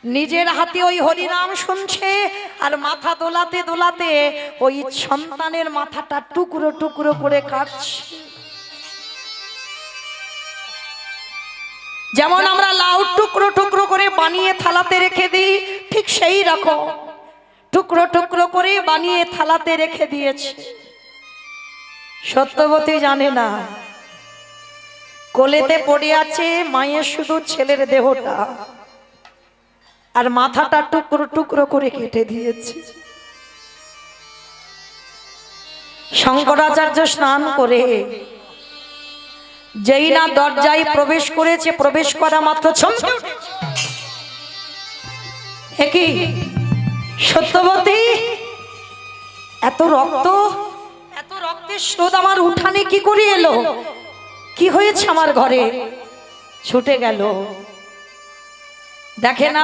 নিজের হাতে ওই হরিনাম শুনছে আর মাথা দোলাতে দোলাতে ওই সন্তানের মাথাটা টুকরো টুকরো করে কাটছে। যেমন আমরা লাউ টুকরো টুকরো করে বানিয়ে থালাতে রেখে দিই, ঠিক সেই রকম টুকরো টুকরো করে বানিয়ে থালাতে রেখে দিয়েছে। সত্যবতী জানে না কোলেতে পড়ে আছে মায়ের শুধু ছেলের দেহটা, আর মাথাটা টুকরো টুকরো করে কেটে দিয়েছে। শঙ্করাচার্য স্নান করে যেই না দরজায় প্রবেশ করেছে, প্রবেশ করা মাত্র চমকে উঠেছে, কি সত্যবতী, এত রক্ত, এত রক্তের স্রোত আমার উঠানে কি করে এলো? কি হয়েছে আমার ঘরে? ছুটে গেল, দেখে না